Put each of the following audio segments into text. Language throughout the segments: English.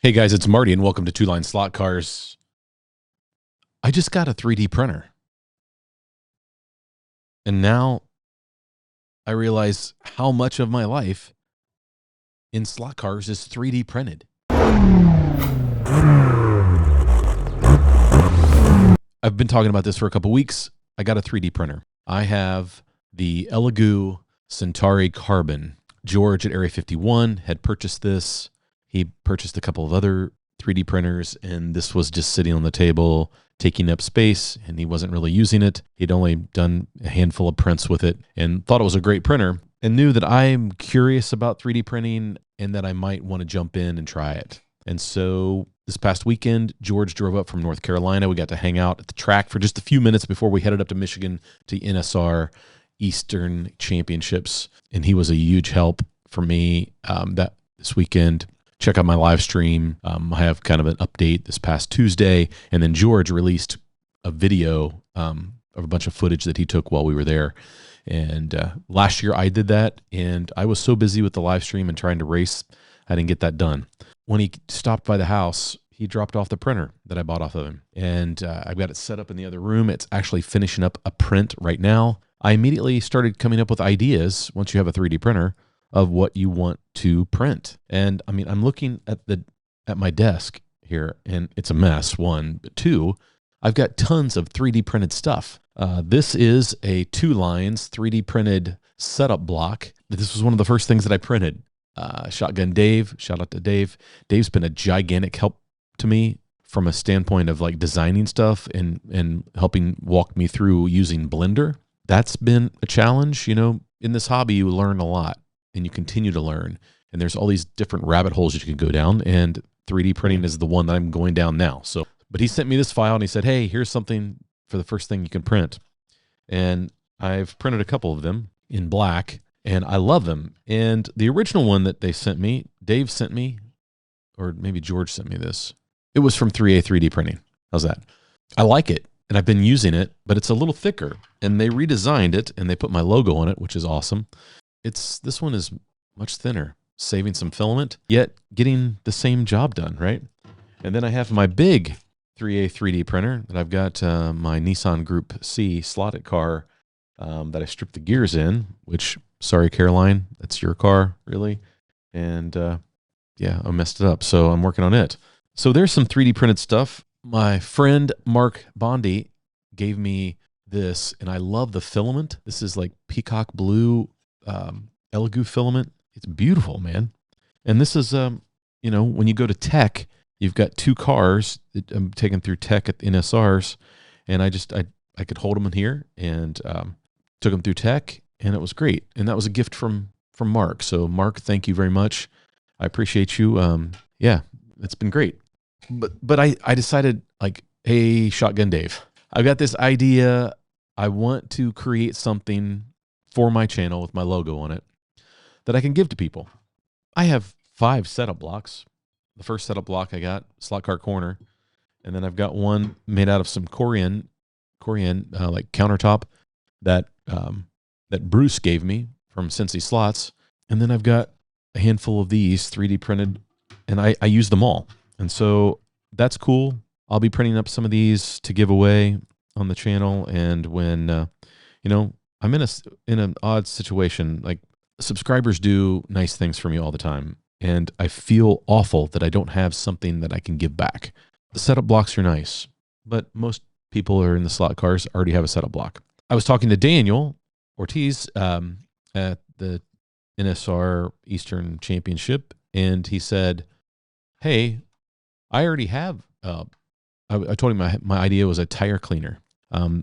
Hey guys, it's Marty and welcome to Two Line Slot Cars. I just got a 3D printer. And now I realize how much of my life in slot cars is 3D printed. I've been talking about this for a couple weeks. I got a 3D printer. I have the Elegoo Centauri Carbon. George at Area 51 had purchased this. He purchased a couple of other 3D printers, and this was just sitting on the table, taking up space, and he wasn't really using it. He'd only done a handful of prints with it and thought it was a great printer and knew that I'm curious about 3D printing and that I might want to jump in and try it. And so this past weekend, George drove up from North Carolina. We got to hang out at the track for just a few minutes before we headed up to Michigan to NSR Eastern Championships. And he was a huge help for me this weekend. Check out my live stream. I have kind of an update this past Tuesday. And then George released a video of a bunch of footage that he took while we were there. And last year I did that, and I was so busy with the live stream and trying to race, I didn't get that done. When he stopped by the house, he dropped off the printer that I bought off of him. And I've got it set up in the other room. It's actually finishing up a print right now. I immediately started coming up with ideas, once you have a 3D printer, of what you want to print. And I mean, I'm looking at my desk here, and it's a mess, one. But two, I've got tons of 3D printed stuff. This is a 2 lines 3D printed setup block. This was one of the first things that I printed. Shotgun Dave, shout out to Dave. Dave's been a gigantic help to me from a standpoint of like designing stuff and helping walk me through using Blender. That's been a challenge. You know, in this hobby, you learn a lot and you continue to learn. And there's all these different rabbit holes that you can go down, and 3D printing is the one that I'm going down now. So, but he sent me this file and he said, hey, here's something for the first thing you can print. And I've printed a couple of them in black, and I love them. And the original one that they sent me, Dave sent me, or maybe George sent me this. It was from 3A 3D Printing. How's that? I like it, and I've been using it, but it's a little thicker. And they redesigned it, and they put my logo on it, which is awesome. This one is much thinner, saving some filament, yet getting the same job done, right? And then I have my big 3A 3D printer that I've got my Nissan Group C slotted car that I stripped the gears in, which, sorry, Caroline, that's your car, really. And yeah, I messed it up, so I'm working on it. So there's some 3D printed stuff. My friend Mark Bondi gave me this, and I love the filament. This is like peacock blue Elegoo filament. It's beautiful, man. And this is, you know, when you go to tech, you've got 2 cars that I'm taking through tech at the NSRs, and I could hold them in here and took them through tech, and it was great. And that was a gift from Mark. So Mark, thank you very much. I appreciate you. Yeah, it's been great. But I decided, like, hey, Shotgun Dave, I've got this idea. I want to create something for my channel with my logo on it that I can give to people. I have 5 setup blocks. The first setup block I got, Slot Car Corner, and then I've got one made out of some Corian like countertop that Bruce gave me from Cincy Slots, and then I've got a handful of these 3D printed, and I use them all, and so that's cool. I'll be printing up some of these to give away on the channel, and when you know, I'm in an odd situation. Like, subscribers do nice things for me all the time, and I feel awful that I don't have something that I can give back. The setup blocks are nice, but most people who are in the slot cars already have a setup block. I was talking to Daniel Ortiz at the NSR Eastern Championship, and he said, hey, I already have, I told him my idea was a tire cleaner,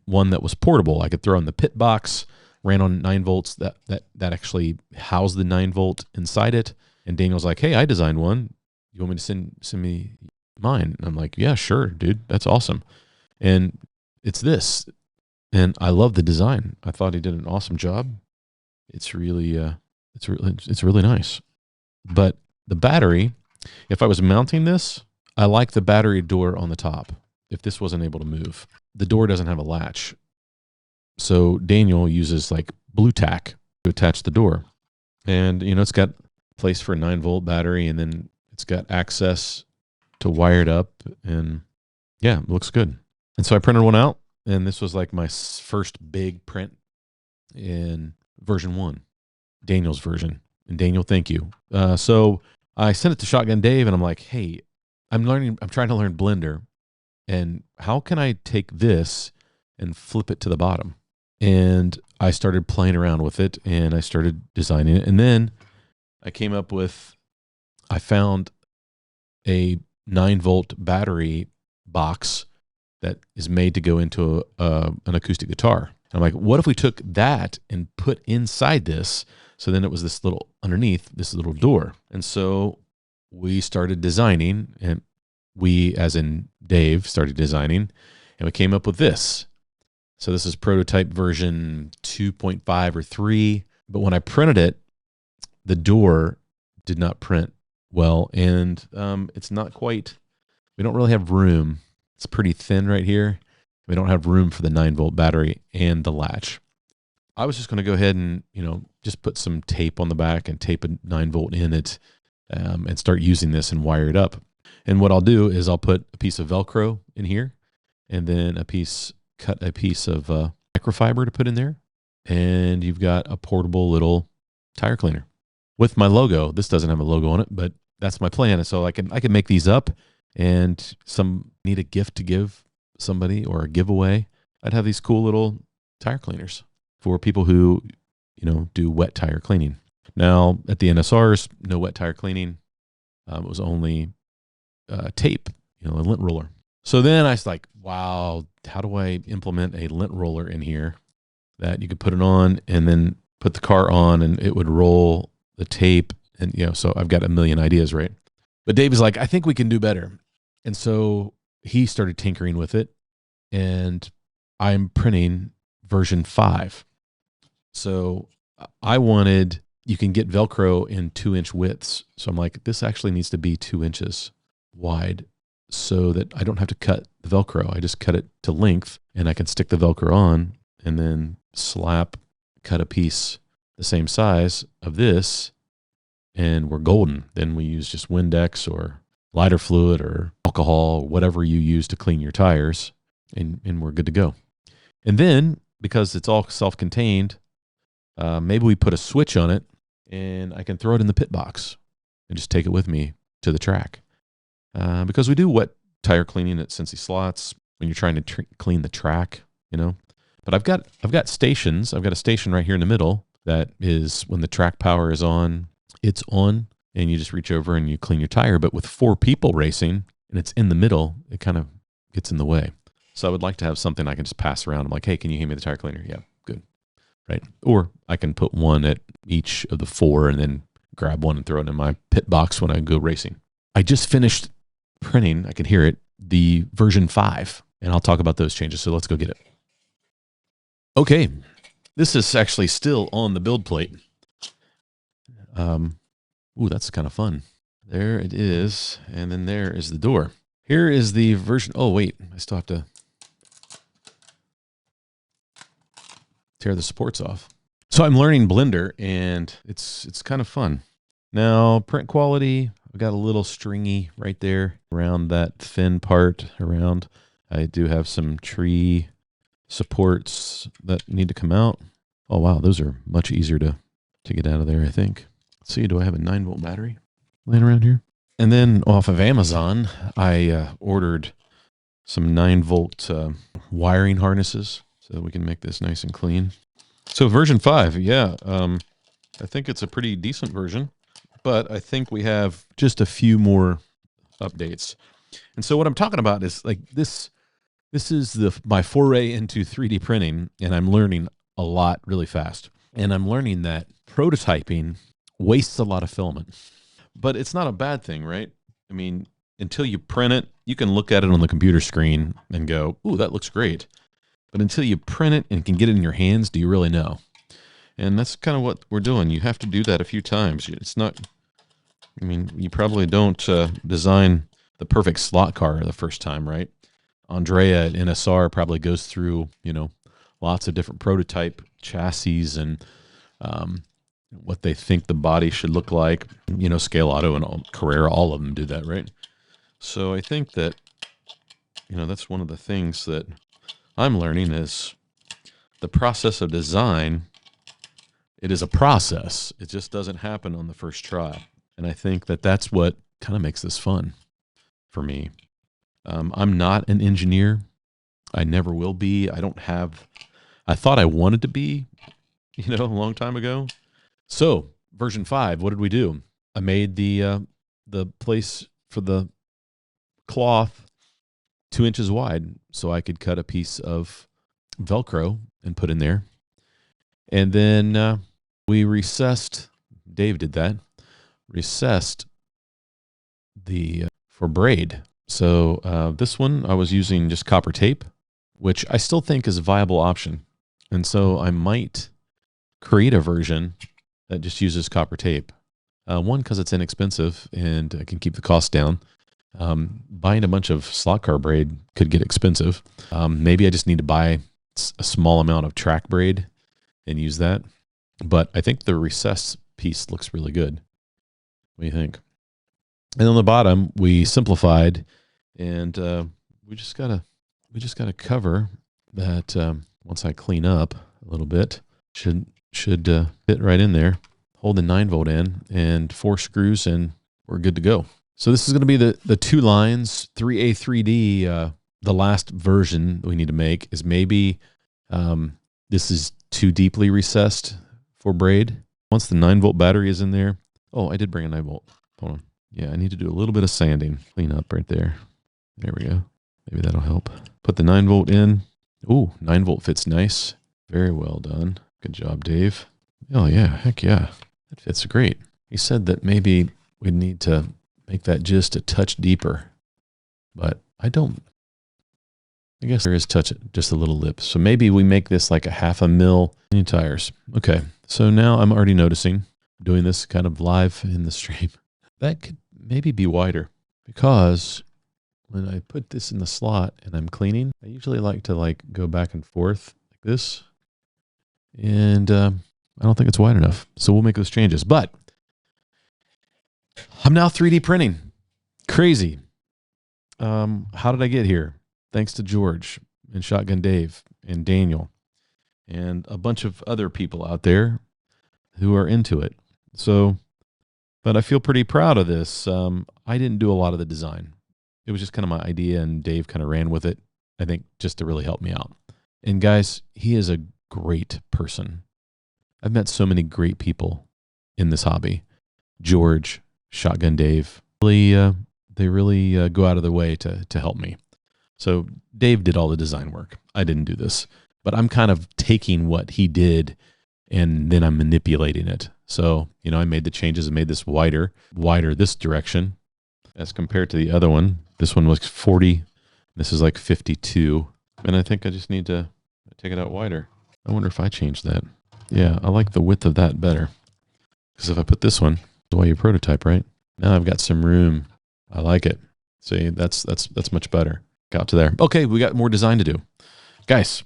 one that was portable. I could throw in the pit box, ran on 9 volts that actually housed the 9 volt inside it. And Daniel's like, hey, I designed one. You want me to send me mine? And I'm like, yeah, sure, dude. That's awesome. And it's this. And I love the design. I thought he did an awesome job. It's really nice. But the battery, if I was mounting this, I like the battery door on the top. If this wasn't able to move, the door doesn't have a latch. So Daniel uses like blue tack to attach the door. And, you know, it's got place for a 9 volt battery, and then it's got access to wire it up, and yeah, it looks good. And so I printed one out, and this was like my first big print in version 1, Daniel's version. And Daniel, thank you. So I sent it to Shotgun Dave, and I'm like, hey, I'm trying to learn Blender, and how can I take this and flip it to the bottom? And I started playing around with it, and I started designing it. And then I found a 9-volt battery box that is made to go into an acoustic guitar. And I'm like, what if we took that and put inside this? So then it was this little, underneath this little door. And so we started designing, and we, as in Dave, started designing, and we came up with this. So this is prototype version 2.5 or 3. But when I printed it, the door did not print well, and it's not quite, we don't really have room. It's pretty thin right here. We don't have room for the 9-volt battery and the latch. I was just going to go ahead and, just put some tape on the back and tape a 9-volt in it, and start using this and wire it up. And what I'll do is I'll put a piece of Velcro in here, and then cut a piece of microfiber to put in there, and you've got a portable little tire cleaner with my logo. This doesn't have a logo on it, but that's my plan. And so I can make these up, and some need a gift to give somebody or a giveaway. I'd have these cool little tire cleaners for people who, do wet tire cleaning. Now at the NSRs, no wet tire cleaning. It was only tape, a lint roller. So then I was like, wow, how do I implement a lint roller in here that you could put it on and then put the car on and it would roll the tape? And, so I've got a million ideas, right? But Dave is like, I think we can do better. And so he started tinkering with it, and I'm printing version 5. So you can get Velcro in 2-inch widths. So I'm like, this actually needs to be 2 inches wide so that I don't have to cut the Velcro. I just cut it to length, and I can stick the Velcro on and then cut a piece the same size of this, and we're golden. Then we use just Windex or lighter fluid or alcohol, or whatever you use to clean your tires, and we're good to go. And then, because it's all self-contained, maybe we put a switch on it, and I can throw it in the pit box and just take it with me to the track. Because we do wet tire cleaning at Cincy Slots when you're trying to clean the track, But I've got stations. I've got a station right here in the middle that is, when the track power is on, it's on, and you just reach over and you clean your tire. But with 4 people racing and it's in the middle, it kind of gets in the way. So I would like to have something I can just pass around. I'm like, hey, can you hand me the tire cleaner? Yeah, good. Right. Or I can put one at each of the 4 and then grab one and throw it in my pit box when I go racing. I just finished printing, I can hear it, the version 5, and I'll talk about those changes. So let's go get it. Okay. This is actually still on the build plate. Ooh, that's kind of fun. There it is. And then there is the door. Here is the version. Oh, wait, I still have to tear the supports off. So I'm learning Blender, and it's kind of fun. Now, print quality, I've got a little stringy right there around that thin part around. I do have some tree supports that need to come out. Oh, wow, those are much easier to get out of there, I think. Let's see, do I have a 9-volt battery laying around here? And then off of Amazon, I ordered some 9-volt wiring harnesses so that we can make this nice and clean. So version 5, yeah, I think it's a pretty decent version, but I think we have just a few more updates. And so what I'm talking about is like this is my foray into 3D printing, and I'm learning a lot really fast. And I'm learning that prototyping wastes a lot of filament. But it's not a bad thing, right? I mean, until you print it, you can look at it on the computer screen and go, ooh, that looks great. But until you print it and can get it in your hands, do you really know? And that's kind of what we're doing. You have to do that a few times. It's not, I mean, you probably don't design the perfect slot car the first time, right? Andrea at NSR probably goes through, lots of different prototype chassis and what they think the body should look like. Scale Auto and Carrera, all of them do that, right? So I think that, that's one of the things that I'm learning is the process of design. It is a process. It just doesn't happen on the first try. And I think that that's what kind of makes this fun for me. I'm not an engineer. I never will be. I thought I wanted to be, a long time ago. So version 5, what did we do? I made the place for the cloth 2 inches wide so I could cut a piece of Velcro and put in there. And then we recessed, Dave did that, recessed for braid. So this one I was using just copper tape, which I still think is a viable option. And so I might create a version that just uses copper tape. One, because it's inexpensive and I can keep the cost down. Buying a bunch of slot car braid could get expensive. Maybe I just need to buy a small amount of track braid and use that. But I think the recess piece looks really good. What do you think? And on the bottom, we simplified, and we just gotta cover that. Once I clean up a little bit, should fit right in there. Hold the 9-volt in and 4 screws, and we're good to go. So this is going to be the 2 lines, 3A, 3D. The last version we need to make is maybe this is too deeply recessed for braid. Once the 9-volt battery is in there. Oh, I did bring a 9-volt. Hold on. Yeah, I need to do a little bit of sanding. Clean up right there. There we go. Maybe that'll help. Put the 9-volt in. Ooh, 9-volt fits nice. Very well done. Good job, Dave. Oh, yeah. Heck yeah. That fits great. He said that maybe we'd need to make that just a touch deeper. But I guess there is just a little lip. So maybe we make this like a 0.5 mil in tires. Okay. So now I'm already noticing, doing this kind of live in the stream, that could maybe be wider, because when I put this in the slot and I'm cleaning, I usually like to go back and forth like this. And I don't think it's wide enough. So we'll make those changes. But I'm now 3D printing. Crazy. How did I get here? Thanks to George and Shotgun Dave and Daniel and a bunch of other people out there who are into it. So, but I feel pretty proud of this. I didn't do a lot of the design. It was just kind of my idea, and Dave kind of ran with it, I think, just to really help me out. And guys, he is a great person. I've met so many great people in this hobby. George, Shotgun Dave, they really go out of their way to help me. So Dave did all the design work. I didn't do this, but I'm kind of taking what he did and then I'm manipulating it. So, I made the changes and made this wider this direction as compared to the other one. This one was 40. This is like 52. And I think I just need to take it out wider. I wonder if I change that. Yeah, I like the width of that better. Because if I put this one, that's why you prototype, right? Now I've got some room. I like it. See, that's much better. Got to there. Okay, we got more design to do. Guys,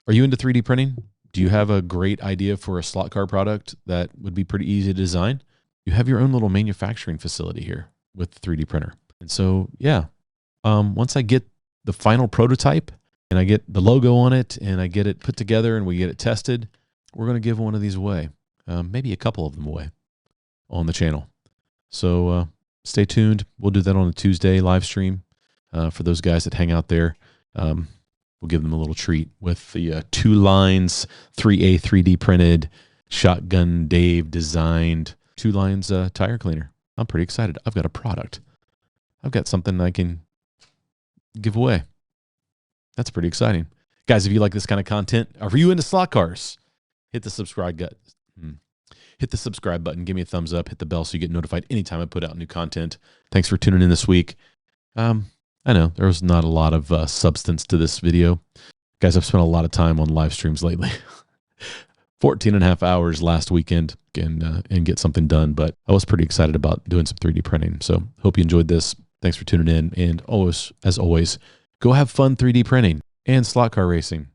are you into 3D printing? Do you have a great idea for a slot car product that would be pretty easy to design? You have your own little manufacturing facility here with the 3D printer. And so, yeah, once I get the final prototype and I get the logo on it and I get it put together and we get it tested, we're going to give one of these away, maybe a couple of them away on the channel. So stay tuned. We'll do that on a Tuesday live stream for those guys that hang out there. We'll give them a little treat with the 2 lines, 3A 3D printed, Shotgun Dave designed 2 lines tire cleaner. I'm pretty excited. I've got a product. I've got something I can give away. That's pretty exciting. Guys, if you like this kind of content, are you into slot cars? Hit the subscribe button. Give me a thumbs up. Hit the bell so you get notified anytime I put out new content. Thanks for tuning in this week. I know there was not a lot of substance to this video. Guys, I've spent a lot of time on live streams lately. 14.5 hours last weekend and get something done. But I was pretty excited about doing some 3D printing. So hope you enjoyed this. Thanks for tuning in. And as always, go have fun 3D printing and slot car racing.